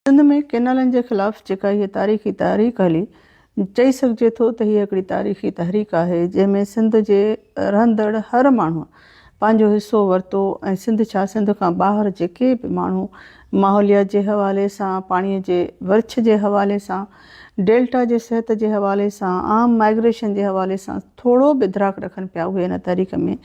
सिंध में केनालनि जे ख़िलाफ़ जेका हीअ तारीख़ी तहरीक हली, चई सघिजे थो त हीअ हिकिड़ी तारीख़ी तहरीक आहे जंहिंमें सिंध जे रहंदड़ हर माण्हूअ पंहिंजो हिसो वरितो ऐं सिंध खां ॿाहिरि जेके बि माण्हू माहौलियात जे हवाले सां, पाणीअ जे वर्छ जे हवाले सां, डेल्टा जे सिहत जे हवाले सां, आम माइग्रेशन जे हवाले सां थोरो बि इदराक रखनि पिया, उहे हिन तहरीक में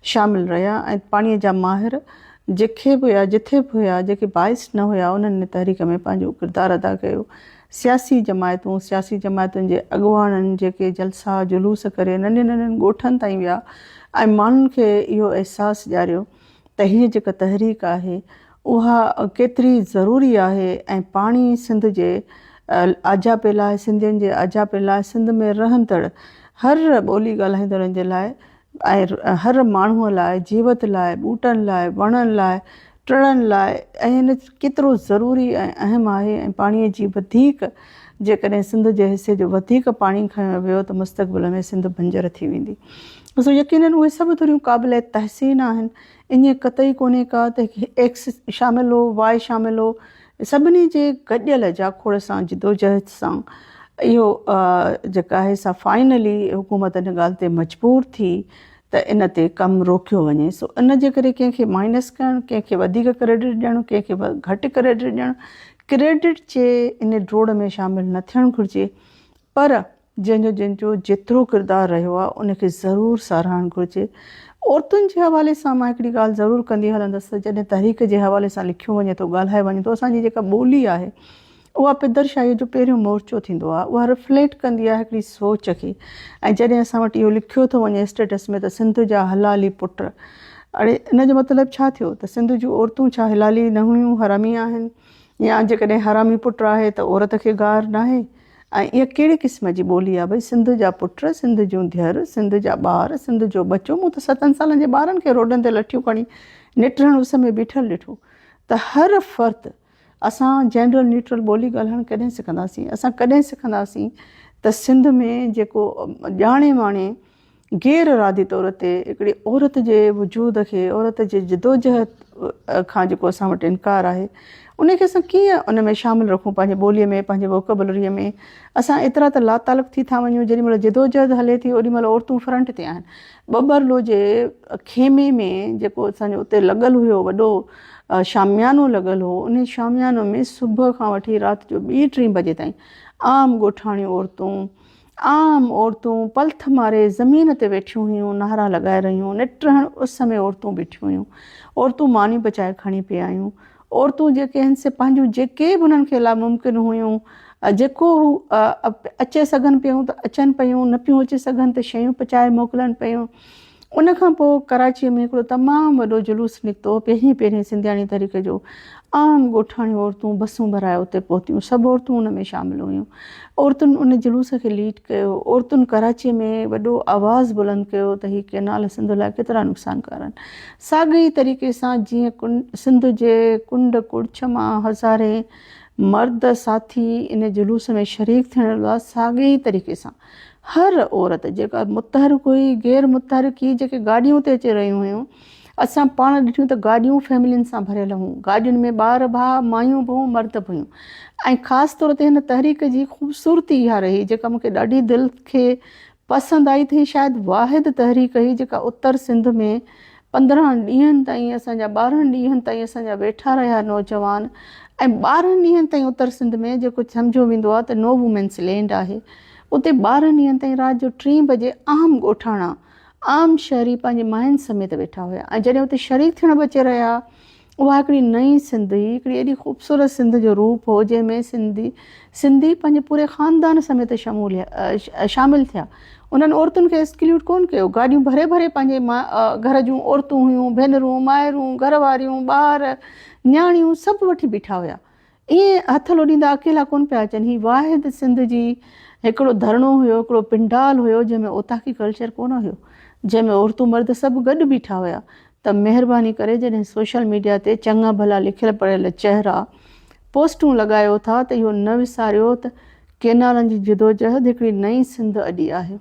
शामिलु रहिया ऐं पाणीअ जा माहिर जेके बि हुया, जिथे बि हुया, जेके बाइस न हुया, उन्हनि तहरीक में पंहिंजो किरदारु अदा कयो। सियासी जमायतुनि जे अॻुवाणनि जेके जलसा जुलूस करे नंढनि नंढनि ॻोठनि ताईं विया ऐं माण्हुनि खे इहो अहसासु ॾियारियो त हीअ जेका तहरीक आहे उहा केतिरी ज़रूरी आहे ऐं पाणी सिंध जे आजापे लाइ, सिंधियुनि जे आजापे लाइ, सिंध में रहंदड़ हर ॿोली ॻाल्हाईंदड़नि जे लाइ ऐं हर माण्हूअ लाइ, जीवत लाइ, ॿूटनि लाइ, वणनि लाइ, टिणनि लाइ ऐं हिन केतिरो ज़रूरी ऐं अहम आहे। ऐं पाणीअ जी वधीक जेकॾहिं सिंध जे हिसे जो वधीक पाणी खयो वियो त मुस्तक़बिल में सिंध बंजर थी वेंदी। सो यकीननि उहे सभु थोरियूं क़ाबिल तहसीन आहिनि। इन कतई कोन्हे का त एक्स शामिलु हो, वाए शामिलु हो, सभिनी जे गॾियल जाखोड़ सां, जिदोजहद सां इहो जेका आहे सा फाइनली हुकूमत इन ॻाल्हि ते मजबूर थी त इन ते कमु रोकियो वञे। सो इन जे करे कंहिंखे माइनस करणु, कंहिंखे वधीक क्रेडिट ॾियणु, कंहिंखे घटि क्रेडिट ॾियणु, क्रेडिट जे इन ड्रोड़ में शामिलु न थियणु घुरिजे, पर जंहिंजो जेतिरो किरदारु रहियो आहे उनखे ज़रूरु साराहणु घुरिजे। औरतुनि जे हवाले सां मां हिकिड़ी ॻाल्हि ज़रूरु कंदी हलंदसि, जॾहिं तहरीक जे हवाले सां लिखियो वञे थो, ॻाल्हाए वञे थो, असांजी जेका ॿोली आहे उहा पिदरशाहीअ जो पहिरियों मोर्चो थींदो आहे, उहा रिफ्लेक्ट कंदी आहे हिकिड़ी सोच खे। ऐं जॾहिं असां वटि इहो लिखियो थो वञे स्टेटस में त सिंध जा हलाली पुट, अड़े इन जो मतिलबु छा थियो त सिंध जूं औरतूं छा हलाली न हुयूं, हरामी आहिनि, या जेकॾहिं हरामी पुट आहे त औरत खे गार न आहे? ऐं इहा कहिड़े क़िस्म जी ॿोली आहे? भई सिंध जा पुट, सिंध जूं धीअर, सिंध जा ॿार, सिंध जो बचो। मूं त 7 सालनि जे ॿारनि खे रोडनि ते लठियूं खणी निटण उस में बीठल ॾिठो। त हर फ़र्द असां जनरल न्यूट्रल ॿोली ॻाल्हाइणु कॾहिं सिखंदासीं? असां कॾहिं सिखंदासीं त सिंध में जेको ॼाणे माणे गैर इरादी तौर ते हिकिड़ी औरत जे वजूद खे, औरत जे जिदोजहद खां जेको असां वटि इनकार आहे, उनखे असां कीअं उन में शामिलु रखूं पंहिंजे ॿोलीअ में, पंहिंजे वोकेबलरीअ में? असां एतिरा त लातालुक थी था वञूं, जेॾीमहिल जिदोजहद हले थी ओॾीमहिल औरतूं फ्रंट ते आहिनि। बबरलो जे खेमे में जेको असांजो उते लॻल हुयो, वॾो शामियानो लॻल हो, उन शामियानो में सुबुह खां वठी राति जो 2-3 बजे ताईं आम ॻोठाणियूं औरतूं पल्थ मारे ज़मीन ते वेठियूं हुयूं, नारा लॻाए रहियूं, निटहण उस में औरतूं बीठियूं हुयूं, औरतूं मानी बचाए खणी पे आयूं, औरतूं जेके आहिनि से पंहिंजूं जेके बि उन्हनि खे लामुमकिन हुयूं, जेको अचे सघनि पियूं त अचनि पियूं, न पियूं अची सघनि त शयूं पचाए मोकिलनि पियूं। उनखां पोइ कराचीअ में हिकिड़ो तमामु वॾो जुलूस निकितो, पहिरीं सिंधियाणी तहरीक जो। आम ॻोठाणियूं औरतूं बसूं भराए उते पहुतियूं, सभु औरतूं उन में शामिलु हुयूं। औरतुनि उन जुलूस खे लीड कयो। औरतुनि कराचीअ में वॾो आवाज़ु बुलंद कयो त हीअ केनाल सिंध लाइ केतिरा नुक़सानकार आहिनि। साॻी तरीक़े सां जीअं सिंध जे कुंड कुड़छ मां हज़ारे मर्द साथी इन जुलूस में शरीक थियण लाइ, साॻी तरीक़े सां हर औरत जेका मुतहरिक हुई, गैर मुतहरिक ही, जेके गाॾियूं ते अची रहियूं हुयूं, असां पाण ॾिठियूं त गाॾियूं फैमिलियुनि सां भरियल हुयूं, गाॾियुनि में ॿार भाउ, मायूं बहूं, मर्द बि हुयूं। ऐं ख़ासि तौर ते हिन तहरीक जी ख़ूबसूरती इहा रही जेका मूंखे ॾाढी दिलि खे पसंदि आई थी। शायदि वाहिद तहरीक हुई जेका उत्तर सिंध में 15 ॾींहंनि ताईं, असांजा 12 ॾींहंनि ताईं असांजा वेठा रहिया नौजवान। ऐं 12 ॾींहंनि ताईं उत्तर सिंध में जेको सम्झो वेंदो आहे त नो वुमेन्स लैंड आहे, उते 12 ॾींहंनि ताईं राति जो 3 बजे आम ॻोठाणा, आम शहरी पंहिंजे मायुनि समेत वेठा हुया। ऐं जॾहिं उते शरीक थियण बचे रहिया, उहा हिकिड़ी नई सिंध हुई, हिकिड़ी एॾी ख़ूबसूरत सिंध जो रूप हो जंहिंमें सिंधी पंहिंजे पूरे ख़ानदान समेत शामिलु थिया। उन्हनि औरतुनि खे एक्सक्लूड कोन कयो। गाॾियूं भरे भरे पंहिंजे घर जूं औरतूं हुयूं, भेनरूं, माइरूं, घरवारियूं, ॿार, न्याणियूं सभु वठी बीठा हुया। ईअं हथ लोॾींदा अकेला कोन पिया अचनि। ही वाहिद सिंध जी हिकिड़ो धरणो हुयो, हिकिड़ो पिंडाल हुयो जंहिंमें ओताकी कल्चर कोन हुयो, जंहिंमें औरतूं मर्द सभु गॾु बीठा हुया। त महिरबानी करे जॾहिं सोशल मीडिया ते चङा भला लिखियल पढ़ियल चहिरा पोस्टूं लॻायो था त इहो न विसारियो त केनालनि जी जिदोजहद हिकिड़ी नई सिंध अॼु आहे।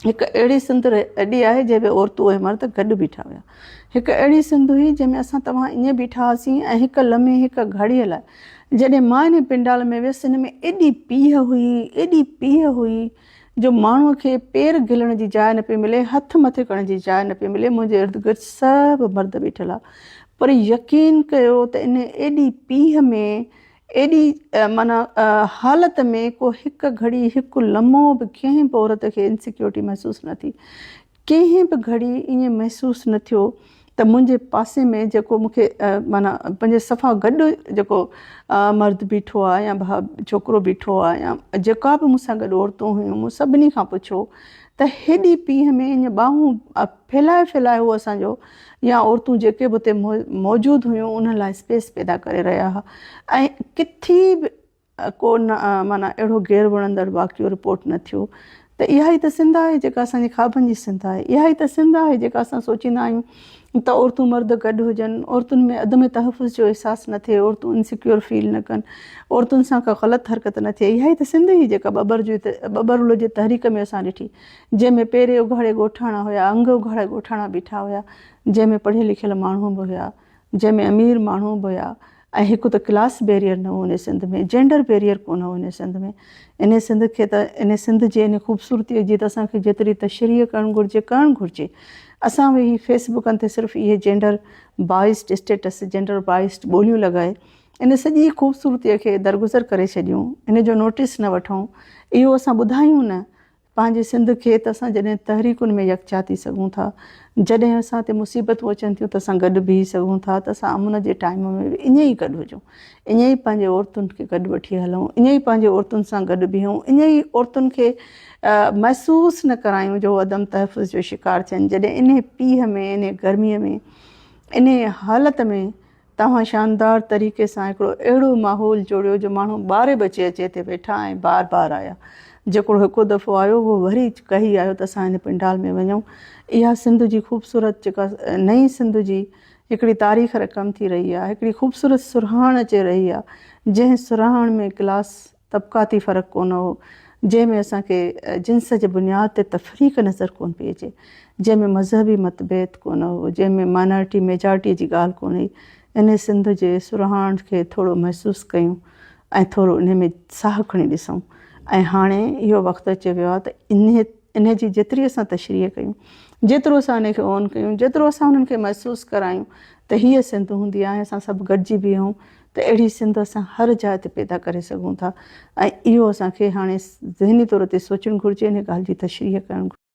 हिकु अहिड़ी सिंध अॼु आहे जंहिंमें औरतूं ऐं मर्द गॾु बीठा हुया। हिकु अहिड़ी सिंध हुई जंहिंमें असां तव्हां ईअं बीठा हुआसीं ऐं हिकु लम्हे हिकु घड़ीअ लाइ जॾहिं मां इन पिंडाल में वियसि, हिन में एॾी पीह हुई जो माण्हूअ खे पेर गिलण जी जाइ न पई मिले, हथु मथे करण जी जाइ न पई मिले। मुंहिंजे इर्द गिर्द सभु मर्द बीठल आहे, पर यकीन कयो त इन एॾी पीह में, एॾी माना हालत में को हिकु घड़ी हिकु लम्हो बि कंहिं बि औरत खे इनसिक्योरिटी महसूसु न थी। कंहिं बि घड़ी ईअं महसूसु न थियो त मुंहिंजे पासे में जेको मूंखे माना पंहिंजे सफ़ा गॾु जेको मर्द बीठो आहे या छोकिरो बीठो आहे या जेका बि मूंसां गॾु औरतूं हुयूं, मूं सभिनी खां पुछो त हेॾी पीह में ईअं ॿाहूं फैलाए उहो असांजो या औरतूं जेके बि उते मौजूदु हुयूं उन लाइ स्पेस पैदा करे रहिया हुआ। ऐं किथे बि को न माना अहिड़ो गैर वणंदड़ वाक़ियो रिपोर्ट न थियो। त इहा ई त सिंध आहे जेका असांजे ख़्वाबनि जी सिंध आहे। इहा ई त सिंध आहे जेका असां सोचींदा आहियूं त औरतूं मर्द गॾु हुजनि, औरतुनि में अदम तहफ़ुज़ जो अहसासु न थिए, औरतूं इनसिक्योर फील न कनि, औरतुनि सां का ग़लति हरकत न थिए। इहा ई त सिंध हुई जेका बबरुल जे तहरीक में असां ॾिठी, जंहिंमें पेरे उघाड़े ॻोठाणा हुया, अंग उघाड़े ॻोठाणा बीठा हुया, जंहिंमें पढ़ियल लिखियल माण्हू बि हुया, जंहिंमें अमीर माण्हू बि हुया। ऐं हिकु त क्लास बैरियर न हो इन सिंध में, जेंडर बैरियर कोन हो इन सिंध में। इन सिंध खे त इन सिंध जे इन ख़ूबसूरतीअ जी त असांखे जेतिरी तशरीह करणु घुरिजे। असां वेही फेसबुकनि ते सिर्फ़ु इहे gender biased status, gender biased ॿोलियूं लॻाए इन सॼी ख़ूबसूरतीअ खे दरगुज़र करे छॾियूं, इन जो नोटिस न वठूं, इहो असां ॿुधायूं न पंहिंजे सिंध खे। त असां जॾहिं तहरीकुनि में यकचा थी सघूं था, जॾहिं असां ते मुसीबतूं अचनि थियूं त असां गॾु बीही सघूं था, त असां अमन जे टाइम में बि ईअं ई गॾु हुजूं, ईअं ई पंहिंजे औरतुनि खे गॾु वठी हलूं, ईअं ई पंहिंजे औरतुनि सां गॾु बीहूं, ईअं ई औरतुनि खे महसूसु न करायूं जो अदम तहफ़ुज़ जो शिकार थियनि। जॾहिं इन पीह में, इन गर्मीअ में, इन हालत में तव्हां शानदार तरीक़े सां हिकिड़ो अहिड़ो माहौल जोड़ियो जो माण्हू ॿारहें बजे अचे ते वेठा ऐं बार आया। जेको हिकु दफ़ो आयो उहो वरी कही आयो त असां हिन पिंडाल में वञूं। इहा सिंध जी ख़ूबसूरत जेका नई सिंध जी हिकिड़ी तारीख़ रक़म थी रही आहे, हिकिड़ी ख़ूबसूरत सुरहाण अचे रही आहे, जंहिं सुरहाण में क्लास तबक़ाती फ़र्क़ु कोन हो, जंहिंमें असांखे जिन्स जे बुनियाद ते तफ़रीक़ नज़र कोन पई अचे, जंहिंमें मज़हबी मतभेद कोन हो, जंहिंमें माइनॉरिटी मेजॉरिटी जी ॻाल्हि कोन हुई। इन सिंध जे सुरहाण खे थोरो महसूसु कयूं ऐं थोरो इन में साहु खणी ॾिसूं। ऐं हाणे इहो वक़्तु अची वियो आहे त इन जी जेतिरी असां तशरीह कयूं, जेतिरो असां इनखे ऑन कयूं, जेतिरो असां उन्हनि खे महसूसु करायूं त हीअ सिंध हूंदी आहे, असां सभु गॾिजी बीहूं त अहिड़ी सिंध असां हर जाइ ते पैदा करे सघूं था। ऐं इहो असांखे हाणे ज़हनी तौर ते सोचणु घुरिजे, इन ॻाल्हि जी तशरीह करणु घुरिजे।